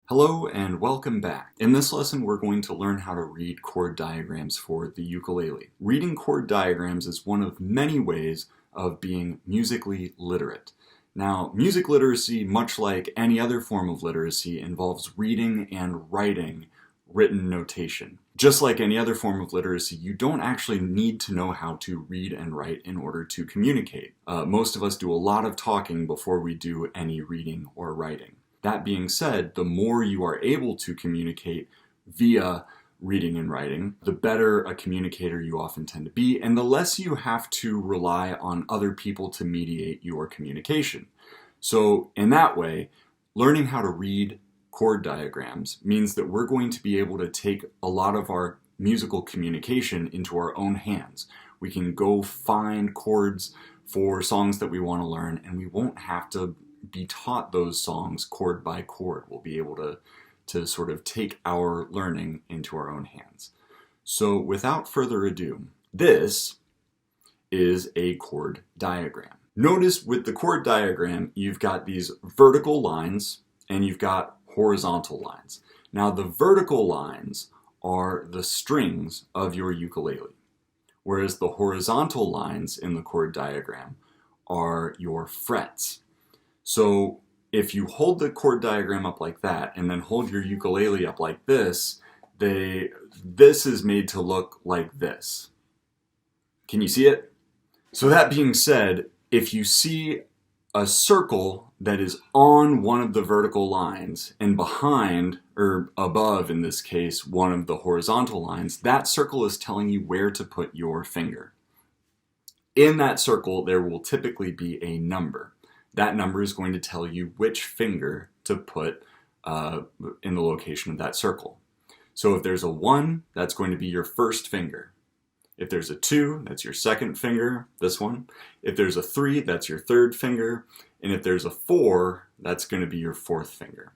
Hello and welcome back. In this lesson we're going to learn how to read chord diagrams for the ukulele. Reading chord diagrams is one of many ways of being musically literate. Now, music literacy, much like any other form of literacy, involves reading and writing written notation. Just like any other form of literacy, you don't actually need to know how to read and write in order to communicate. Most of us do a lot of talking before we do any reading or writing. That being said, the more you are able to communicate via reading and writing, the better a communicator you often tend to be, and the less you have to rely on other people to mediate your communication. So in that way, learning how to read chord diagrams means that we're going to be able to take a lot of our musical communication into our own hands. We can go find chords for songs that we want to learn, and we won't have to be taught those songs chord by chord. We'll be able to sort of take our learning into our own hands. So without further ado, this is a chord diagram. Notice with the chord diagram, you've got these vertical lines and you've got horizontal lines. Now the vertical lines are the strings of your ukulele, whereas the horizontal lines in the chord diagram are your frets. So if you hold the chord diagram up like that and then hold your ukulele up like this, this is made to look like this. Can you see it? So that being said, if you see a circle that is on one of the vertical lines and behind, or above in this case, one of the horizontal lines, that circle is telling you where to put your finger. In that circle, there will typically be a number. That number is going to tell you which finger to put in the location of that circle. So if there's a 1, that's going to be your first finger. If there's a 2, that's your second finger, this one. If there's a 3, that's your third finger. And if there's a 4, that's going to be your fourth finger.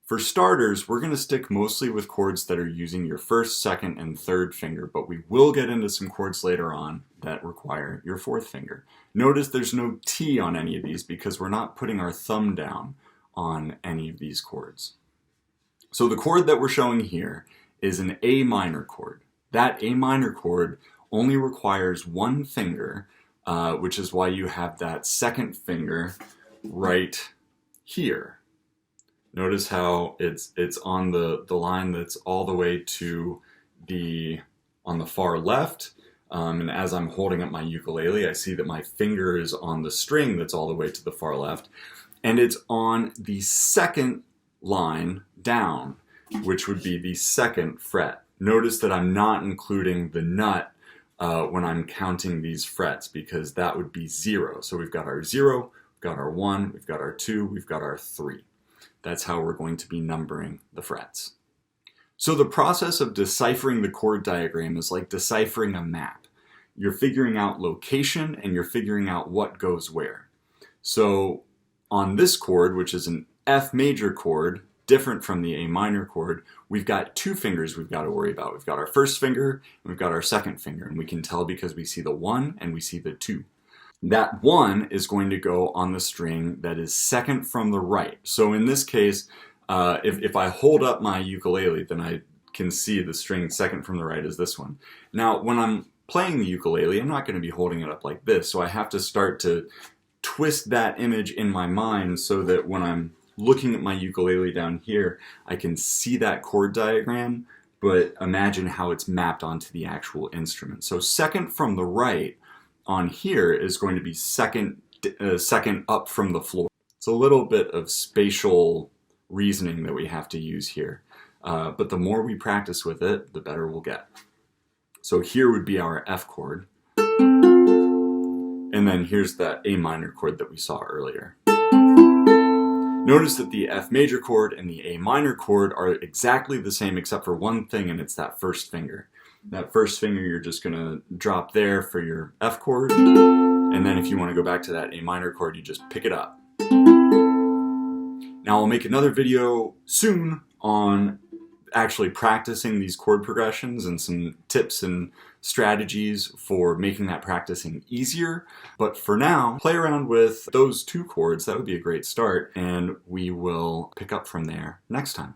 For starters, we're going to stick mostly with chords that are using your first, second, and third finger, but we will get into some chords later on that require your fourth finger. Notice there's no T on any of these because we're not putting our thumb down on any of these chords. So the chord that we're showing here is an A minor chord. That A minor chord only requires one finger, which is why you have that second finger right here. Notice how it's on the line that's all the way to on the far left. And as I'm holding up my ukulele, I see that my finger is on the string that's all the way to the far left. And it's on the second line down, which would be the second fret. Notice that I'm not including the nut when I'm counting these frets because that would be 0. So we've got our 0, we've got our 1, we've got our 2, we've got our 3. That's how we're going to be numbering the frets. So the process of deciphering the chord diagram is like deciphering a map. You're figuring out location and you're figuring out what goes where. So on this chord, which is an F major chord, different from the A minor chord, we've got two fingers we've got to worry about. We've got our first finger and we've got our second finger, and we can tell because we see the 1 and we see the 2. That 1 is going to go on the string that is second from the right. So in this case, if I hold up my ukulele, then I can see the string second from the right is this one. Now, when I'm playing the ukulele, I'm not going to be holding it up like this, so I have to start to twist that image in my mind so that when I'm looking at my ukulele down here, I can see that chord diagram, but imagine how it's mapped onto the actual instrument. So second from the right on here is going to be second up from the floor. It's a little bit of spatial reasoning that we have to use here, but the more we practice with it, the better we'll get. So here would be our F chord, and then here's that A minor chord that we saw earlier. Notice that the F major chord and the A minor chord are exactly the same except for one thing, and it's that first finger. That first finger you're just going to drop there for your F chord, and then if you want to go back to that A minor chord, you just pick it up. Now I'll make another video soon on actually practicing these chord progressions and some tips and strategies for making that practicing easier. But for now, play around with those 2 chords. That would be a great start, and we will pick up from there next time.